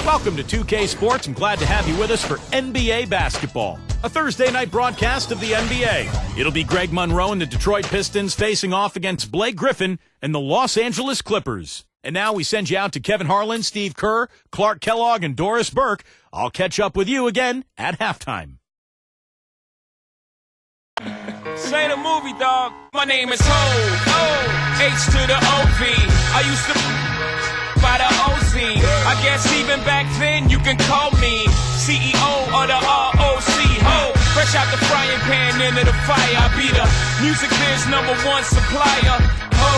Welcome to 2K Sports. I'm glad to have you with us for NBA basketball, a Thursday night broadcast of the NBA. It'll be Greg Monroe and the Detroit Pistons facing off against Blake Griffin and the Los Angeles Clippers. And now we send you out to Kevin Harlan, Steve Kerr, Clark Kellogg, and Doris Burke. I'll catch up with you again at halftime. Say the movie, dog. My name is Ho, H to the O-V. I used to by the OZ. I guess even back then you can call me CEO of the ROC. Ho, fresh out the frying pan into the fire. I be the music biz #1 supplier. Ho,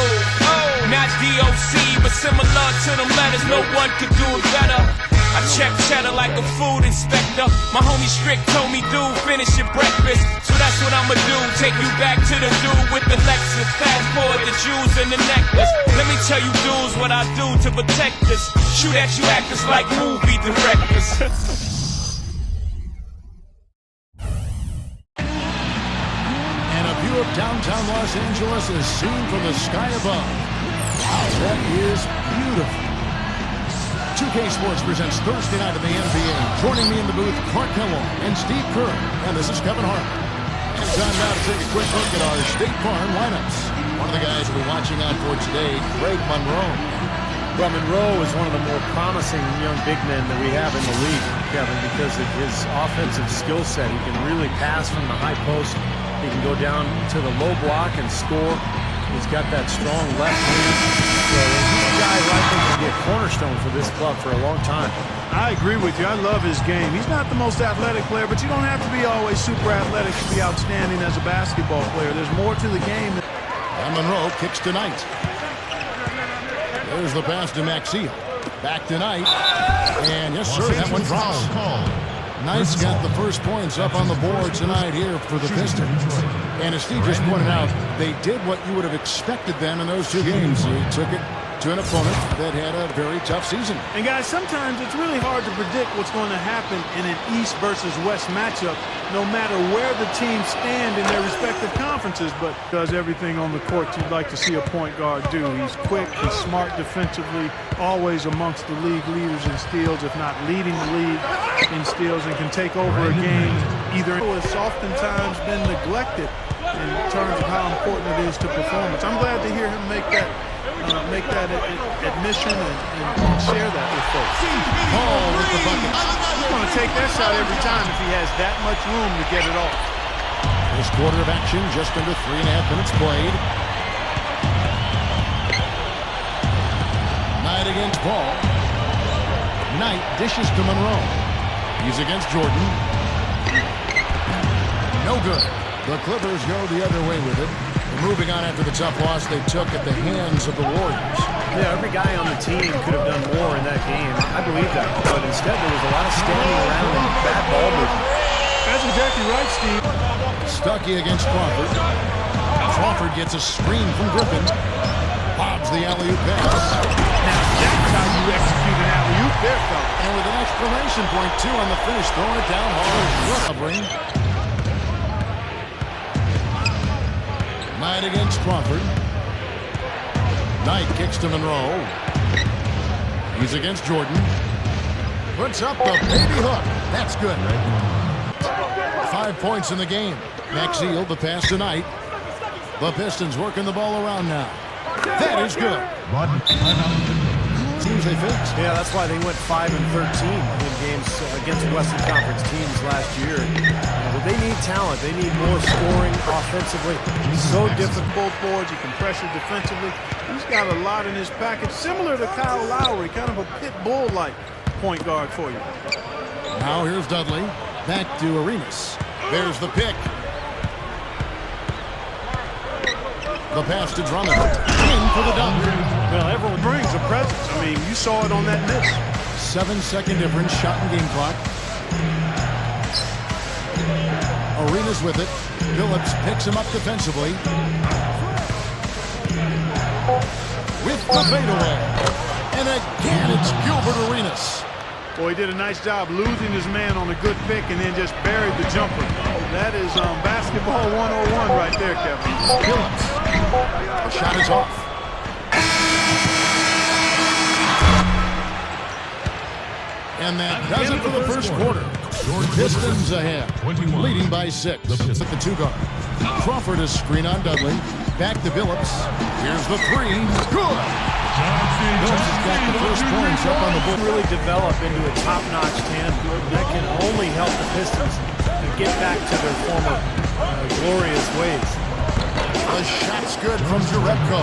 not DOC, but similar to them letters. No one could do it better. I check cheddar like a food inspector. My homie Strick told me, dude, finish your breakfast. So that's what I'ma do, take you back to the dude with the Lexus. Fast forward the jewels and the necklace. Let me tell you dudes what I do to protect us. Shoot at you actors like movie directors. And a view of downtown Los Angeles is seen from the sky above. Wow, that is beautiful. 2K Sports presents Thursday night of the NBA. Joining me in the booth, Clark Kellogg and Steve Kerr. And this is Kevin Harlan. And time now to take a quick look at our State Farm lineups. One of the guys we're watching out for today, Greg Monroe. Well, Monroe is one of the more promising young big men that we have in the league, Kevin, because of his offensive skill set. He can really pass from the high post. He can go down to the low block and score. He's got that strong left hand. So he's a guy right there can be a cornerstone for this club for a long time. I agree with you. I love his game. He's not the most athletic player, but you don't have to be always super athletic to be outstanding as a basketball player. There's more to the game. And Monroe kicks tonight. There's the pass to Maxey. Back tonight. And yes, sir, that one drops. Knight's got the first points up on the board tonight here for the Pistons. And as Steve just pointed out, they did what you would have expected them in those two games. They took it to an opponent that had a very tough season. And guys, sometimes it's really hard to predict what's going to happen in an East versus West matchup, no matter where the teams stand in their respective conferences, but does everything on the court you'd like to see a point guard do. He's quick, he's smart defensively, always amongst the league leaders in steals, if not leading the league in steals, and can take over a game either. It's oftentimes been neglected in terms of how important it is to performance. I'm glad to hear him make that admission and share that with folks. Paul with the bucket. He's going to take that shot every time if he has that much room to get it off. This quarter of action, just under 3.5 minutes played. Knight against Paul. Knight dishes to Monroe. He's against Jordan. No good. The Clippers go the other way with it. Moving on after the tough loss they took at the hands of the Warriors. Yeah, every guy on the team could have done more in that game. I believe that. But instead, there was a lot of standing around and bad ball movement. That's exactly right, Steve. Stuckey against Crawford. Crawford gets a screen from Griffin. Bobs the alley-oop pass. Now that's how you execute an alley-oop there, fellas. And with an exclamation point, too, on the finish, throwing it down hard. Recovering. Knight against Crawford. Knight kicks to Monroe. He's against Jordan. Puts up the baby hook. That's good. 5 points in the game. Maxey the pass to Knight. The Pistons working the ball around now. That is good. Teams they fixed. Yeah, that's why they went 5 and 13 in games against Western Conference teams last year. But they need talent. They need more scoring offensively. He's so different both boards. He can pressure defensively. He's got a lot in his package, similar to Kyle Lowry, kind of a pit bull-like point guard for you. Now here's Dudley. Back to Arenas. There's the pick. The pass to Drummond. In for the dunk. Well, everyone brings a presence. I mean, you saw it on that miss. 7-second difference, shot and game clock. Arenas with it. Phillips picks him up defensively. With the fadeaway. And again, it's Gilbert Arenas. Boy, he did a nice job losing his man on a good pick and then just buried the jumper. That is basketball 101 right there, Kevin. Phillips. The shot is off. And that does it for the first quarter. Pistons ahead, leading by 6 at the 2 guard. Crawford is screen on Dudley. Back to Billups. Here's the 3. Good! Billups has got the first points up on the board. Really develop into a top-notch tandem that can only help the Pistons to get back to their former glorious ways. The shot's good from Jerebko.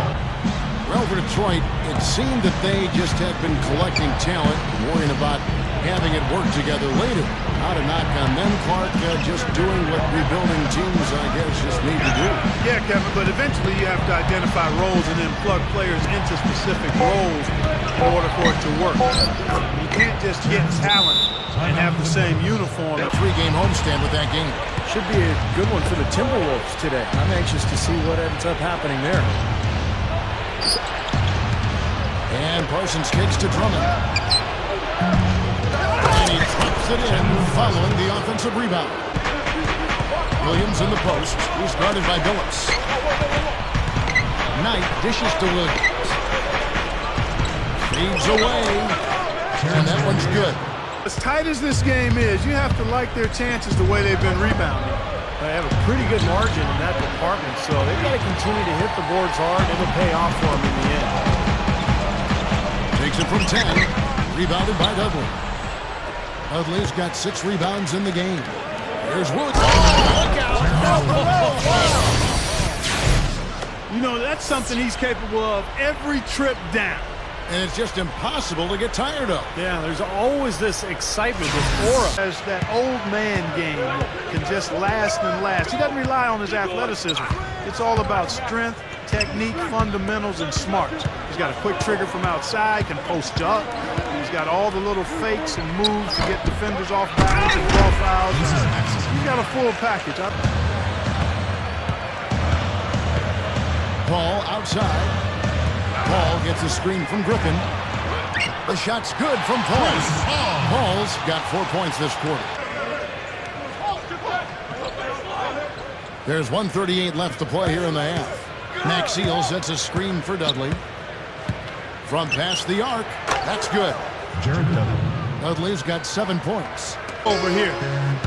Well, for Detroit, it seemed that they just had been collecting talent, worrying about having it work together later. Not a knock on them, Clark, just doing what rebuilding teams, I guess, just need to do. Yeah, Kevin, but eventually you have to identify roles and then plug players into specific roles in order for it to work. You can't just get talent and have the same uniform. A 3-game homestand with that game. Should be a good one for the Timberwolves today. I'm anxious to see what ends up happening there. And Parsons kicks to Drummond. And he drops it in following the offensive rebound. Williams in the post. He's guarded by Billups. Knight dishes to Williams. Feeds away. And that one's good. As tight as this game is, you have to like their chances the way they've been rebounding. They have a pretty good margin in that department, so they've got to continue to hit the boards hard. It'll pay off for them in the end. Takes it from 10. Rebounded by Dudley. Dudley's got 6 rebounds in the game. Here's Williams. Look out! You know, that's something he's capable of every trip down. And it's just impossible to get tired of. Yeah, there's always this excitement, this aura. As that old man game can just last and last. He doesn't rely on his athleticism. It's all about strength, technique, fundamentals, and smarts. He's got a quick trigger from outside, can post you up. He's got all the little fakes and moves to get defenders off balance and draw fouls. He's got a full package. Paul outside. Paul gets a screen from Griffin. The shot's good from Paul. Paul's got 4 points this quarter. There's 1:38 left to play here in the half. Maxiel sets a screen for Dudley. From past the arc, that's good. Dudley's got 7 points. Over here,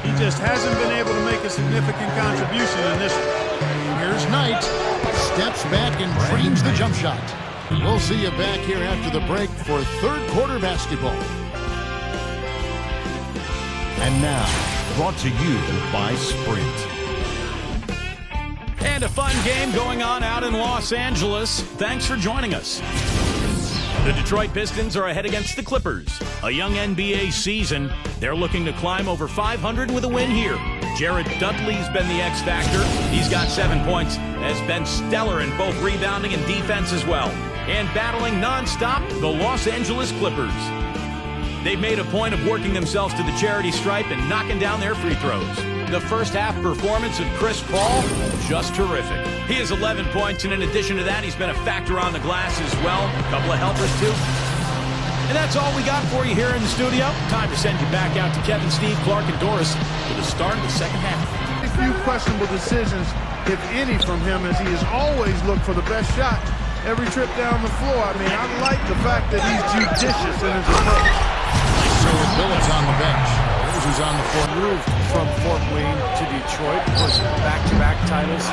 he just hasn't been able to make a significant contribution in this one. Here's Knight. Steps back and drains the jump shot. We'll see you back here after the break for third quarter basketball. And now, brought to you by Sprint. And a fun game going on out in Los Angeles. Thanks for joining us. The Detroit Pistons are ahead against the Clippers. A young NBA season. They're looking to climb over 500 with a win here. Jared Dudley's been the X factor. He's got 7 points, has been stellar in both rebounding and defense as well. And battling nonstop, the Los Angeles Clippers. They've made a point of working themselves to the charity stripe and knocking down their free throws. The first half performance of Chris Paul, just terrific. He has 11 points, and in addition to that, he's been a factor on the glass as well. A couple of helpers, too. And that's all we got for you here in the studio. Time to send you back out to Kevin, Steve, Clark, and Doris for the start of the second half. A few questionable decisions, if any, from him, as he has always looked for the best shot every trip down the floor. I mean, I like the fact that he's judicious in his approach. So with Billups on the bench, here's who's on the floor. Moved from Fort Wayne to Detroit. Of course, back-to-back titles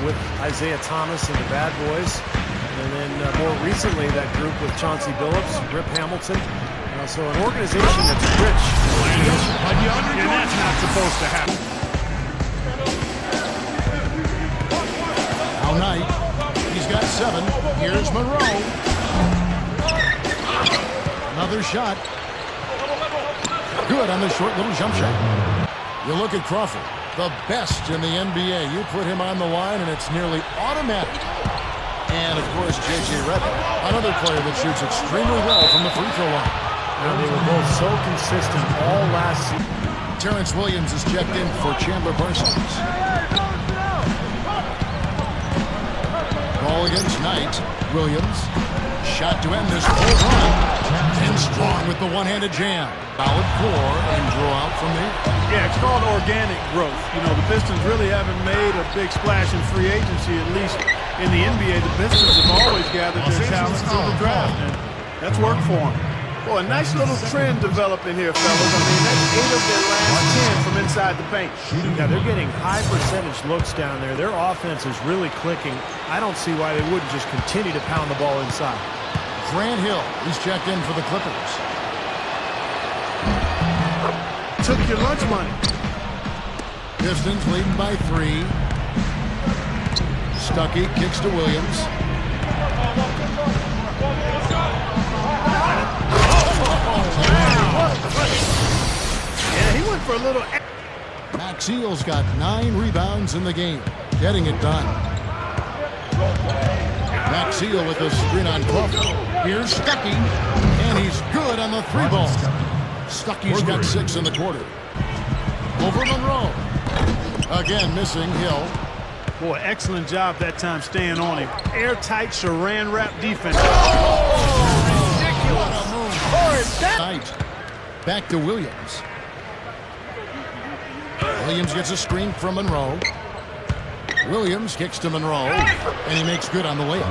with Isaiah Thomas and the Bad Boys. And then more recently, that group with Chauncey Billups, Rip Hamilton. So an organization that's rich. And that's not supposed to happen. All night, he's got 7. Here's Monroe. Another shot. Good on the short little jump shot. You look at Crawford, the best in the NBA. You put him on the line, and it's nearly automatic. And, of course, J.J. Redick, another player that shoots extremely well from the free throw line. They were both so consistent all last season. Terrence Williams is checked in for Chandler Parsons. Ball against Knight. Williams. Shot to end this full run. And strong with the one-handed jam. Solid core and draw out from there. Yeah, it's called organic growth. You know, the Pistons really haven't made a big splash in free agency, at least in the NBA. The Pistons have always gathered their talent through the draft, and that's worked for them. Well, a nice little trend developing here, fellas. I mean, that's 8 of their last 10 from inside the paint. Yeah, they're getting high percentage looks down there. Their offense is really clicking. I don't see why they wouldn't just continue to pound the ball inside. Grant Hill, he's checked in for the Clippers. Took your lunch money. Pistons leading by 3. Stuckey kicks to Williams. Yeah, he went for a little. Maxiel's got 9 rebounds in the game, getting it done. Maxiel with the screen on Crawford. Here's Stuckey, and he's good on the 3-ball. Stuckey's got 6 in the quarter. Over Monroe. Again, missing Hill. Boy, excellent job that time staying on him. Airtight saran wrap defense. Night. Back to Williams. Williams gets a screen from Monroe. Williams kicks to Monroe, and he makes good on the layup.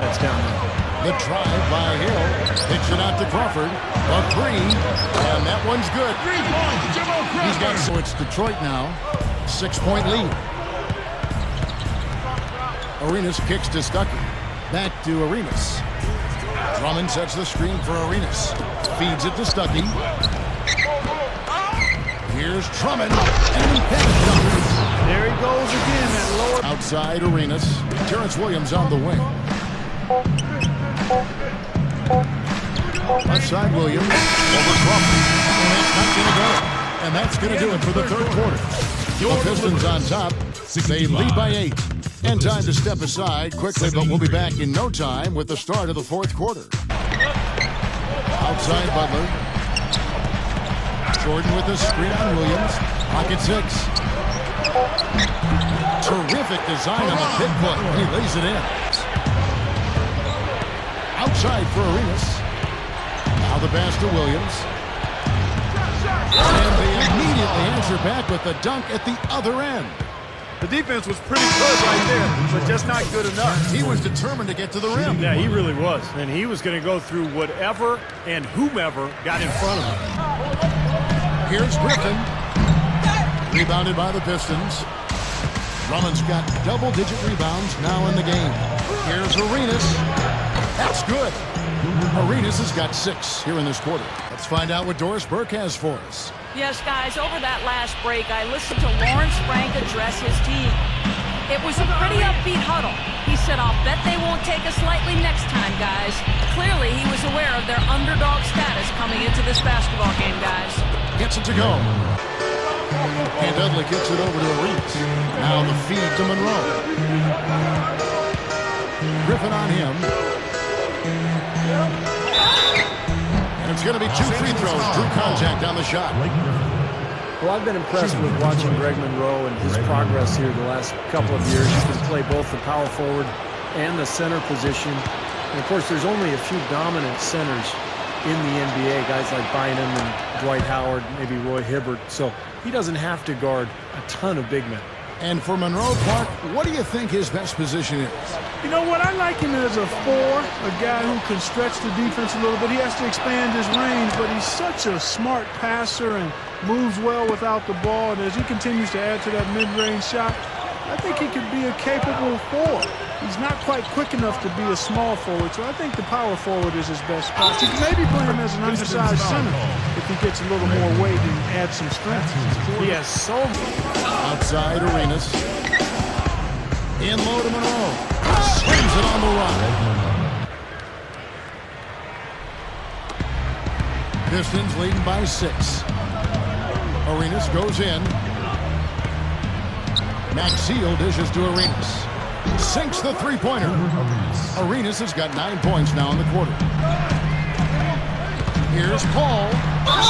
That's down there. The drive by Hill. Kicks it out to Crawford. A 3, and that one's good. He's got, so it's Detroit now. 6-point lead. Arenas kicks to Stuckey. Back to Arenas. Drummond sets the screen for Arenas. Feeds it to Stuckey. Here's Drummond. And there he goes again. That lower. Outside Arenas. Terrence Williams on the wing. Left side Williams. Over Crawford. And that's not going to go. And that's going to do it for the third quarter. The Pistons on top. They lead by 8. And time to step aside quickly, but we'll be back in no time with the start of the fourth quarter. Outside Butler. Jordan with the screen on Williams. Pocket 6. Terrific design on the pick foot. He lays it in. Outside for Arenas. Now the pass to Williams. And they immediately answer back with the dunk at the other end. The defense was pretty good right there, but just not good enough. He was determined to get to the rim. Yeah, he really was. And he was going to go through whatever and whomever got in front of him. Here's Griffin. Rebounded by the Pistons. Drummond's got double-digit rebounds now in the game. Here's Arenas. That's good. Arenas has got 6 here in this quarter. Let's find out what Doris Burke has for us. Yes, guys, over that last break, I listened to Lawrence Frank address his team. It was a pretty upbeat huddle. He said, "I'll bet they won't take us lightly next time, guys." Clearly, he was aware of their underdog status coming into this basketball game, guys. Gets it to go. And Dudley kicks it over to Arenas. Now the feed to Monroe. Griffin on him. And it's going to be 2 free throws. Drew contact on the shot. Well, I've been impressed with watching Greg Monroe and his progress here the last couple of years. He can play both the power forward and the center position. And, of course, there's only a few dominant centers in the NBA, guys like Bynum and Dwight Howard, maybe Roy Hibbert. So he doesn't have to guard a ton of big men. And for Monroe, Clark, what do you think his best position is? You know what? I like him as a 4, a guy who can stretch the defense a little bit. He has to expand his range, but he's such a smart passer and moves well without the ball. And as he continues to add to that mid-range shot, I think he could be a capable 4. He's not quite quick enough to be a small forward, so I think the power forward is his best spot. You can maybe put him as an undersized center if he gets a little more weight and adds some strength. He has so many. Outside Arenas. In low to Monroe. Swings it on the run. Pistons leading by 6. Arenas goes in. Maxiel dishes to Arenas. Sinks the three-pointer. Arenas has got 9 points now in the quarter. Here's Paul.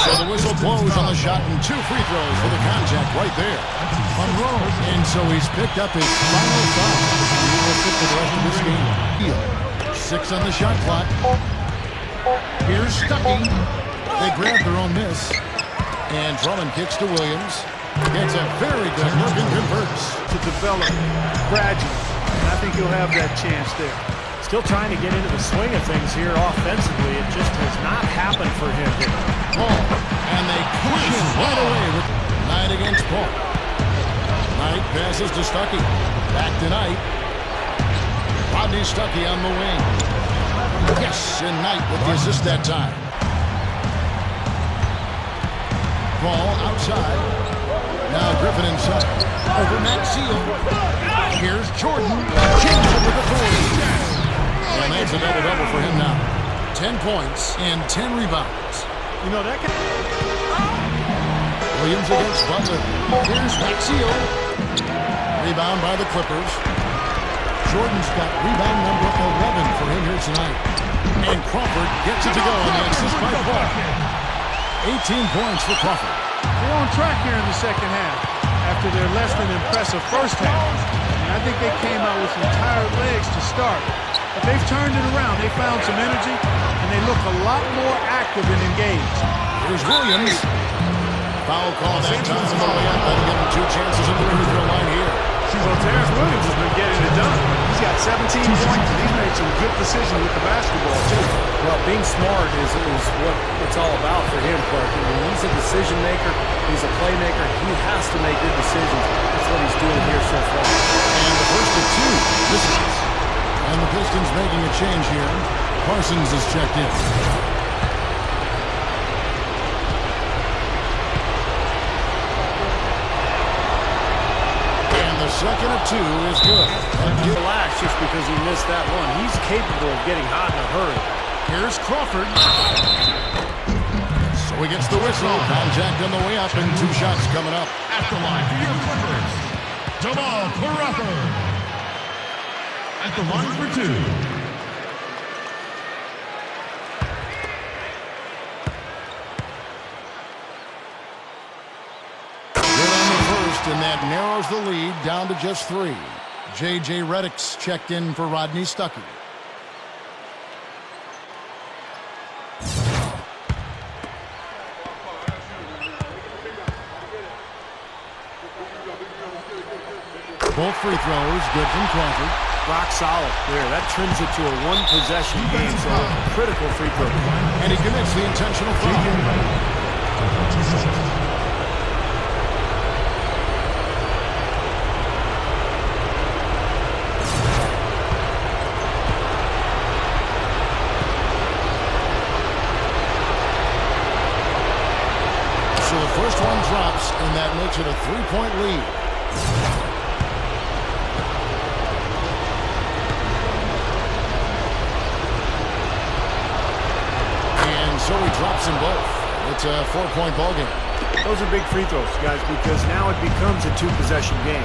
So the whistle blows on the shot and 2 free throws for the contact right there. Monroe. And so he's picked up his final foul. He will fit for the rest of this game. 6 on the shot clock. Here's Stuckey. They grab their own miss. And Drummond kicks to Williams. Gets a very good look and converts. To develop gradually. And I think he'll have that chance there. Still trying to get into the swing of things here offensively. It just has not happened for him. Paul, and they push him right away with Knight against Paul. Knight passes to Stuckey. Back to Knight. Rodney Stuckey on the wing. Yes, and Knight with the assist that time. Paul outside. Now Griffin inside. Over Max Seal. Here's Jordan. Change it with authority. And that's a double-double for him now. 10 points and 10 rebounds. You know, that can... Williams against Butler. Here's Maxio. Rebound by the Clippers. Jordan's got rebound number 11 for him here tonight. And Crawford gets it to go on the assist by Paul. 18 points for Crawford. They're on track here in the second half after their less than impressive first half. And I think they came out with some tired legs to start. But they've turned it around. They found some energy, and they look a lot more active and engaged. Here's Williams. Foul call that time on the way up. That'll give him 2 chances at the free throw line here. Well, Terrence Williams has been getting it done. He's got 17 points, and he's made some good decisions with the basketball, too. Well, being smart is what it's all about for him, Clark. I mean, he's a decision maker. He's a playmaker. He has to make good decisions. That's what he's doing here so far. And the first of 2 misses. And the Pistons making a change here. Parsons is checked in. Second of 2 is good. Relax just because he missed that one. He's capable of getting hot in a hurry. Here's Crawford. So he gets the whistle. Contact on the way up and 2 shots coming up. At the line for your Clippers, Jamal Crawford. At the line for 2. And that narrows the lead down to just 3. J.J. Redick's checked in for Rodney Stuckey. Both free throws good from Crawford. Rock solid there. That trims it to a 1-possession game, so critical free throw. And he commits the intentional foul. So the first one drops, and that makes it a 3-point lead. And so he drops them both. It's a 4-point ball game. Those are big free throws, guys, because now it becomes a 2-possession game.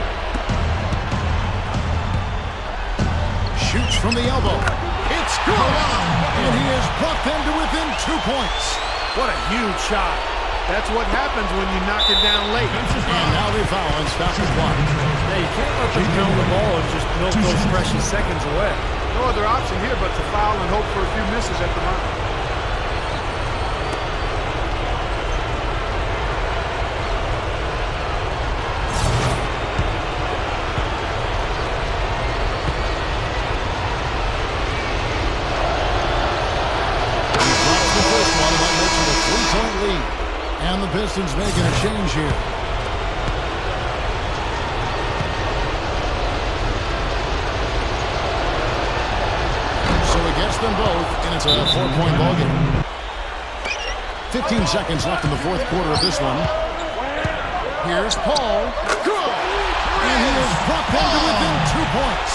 Shoots from the elbow. It's good! And he has brought them to within 2 points. What a huge shot. That's what happens when you knock it down late. And now they foul and stop the clock. Yeah, you can't let them pound the ball and just milk those precious seconds away. No other option here but to foul and hope for a few misses at the line. He drops the first one, and that makes it a 3-point lead. And the Pistons making a change here. So he gets them both, and it's a 4-point ball game. 15 seconds left in the 4th quarter of this one. Here's Paul. Good! And he has brought them to within 2 points.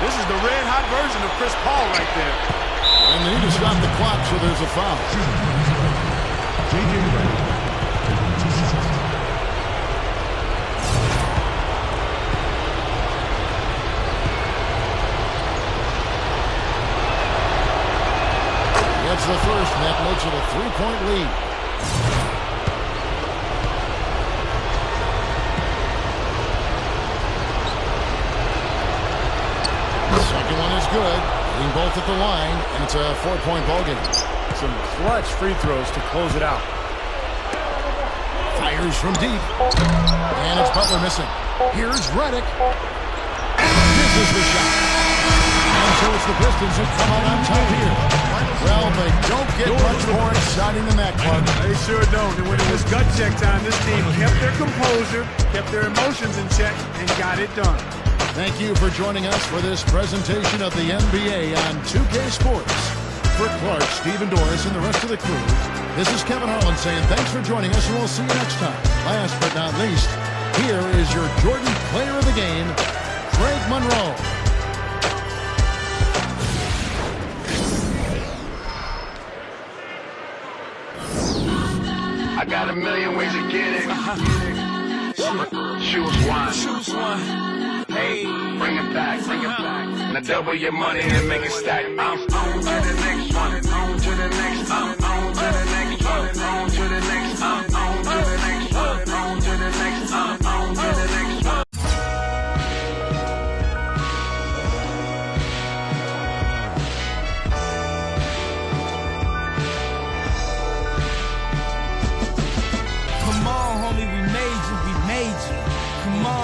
This is the red-hot version of Chris Paul right there. And they need to stop the clock, so there's a foul. J.J. Redick. That's the first, and that makes it a 3-point lead. The second one is good. Hitting both at the line, and it's a 4-point ball game. Some clutch free throws to close it out. Fires from deep. And it's Butler missing. Here's Redick. And misses the shot. And so it's the Pistons who come out on top here. Well, they don't get much more exciting than that, Clark. They sure don't. And when it was gut check time, this team kept their composure, kept their emotions in check, and got it done. Thank you for joining us for this presentation of the NBA on 2K Sports. For Clark, Steve, and Doris, and the rest of the crew, this is Kevin Harlan saying thanks for joining us, and we'll see you next time. Last but not least, here is your Jordan Player of the Game, Greg Monroe. I got a million ways to get it. Choose one. Hey, bring it back. Now double your money and make it stack. I'm on to the next one. On to the next. I'm on to the next one. On to the next. I'm on to the next one. On to the next. I'm on to the next one. Come on, homie, we made you. Come on.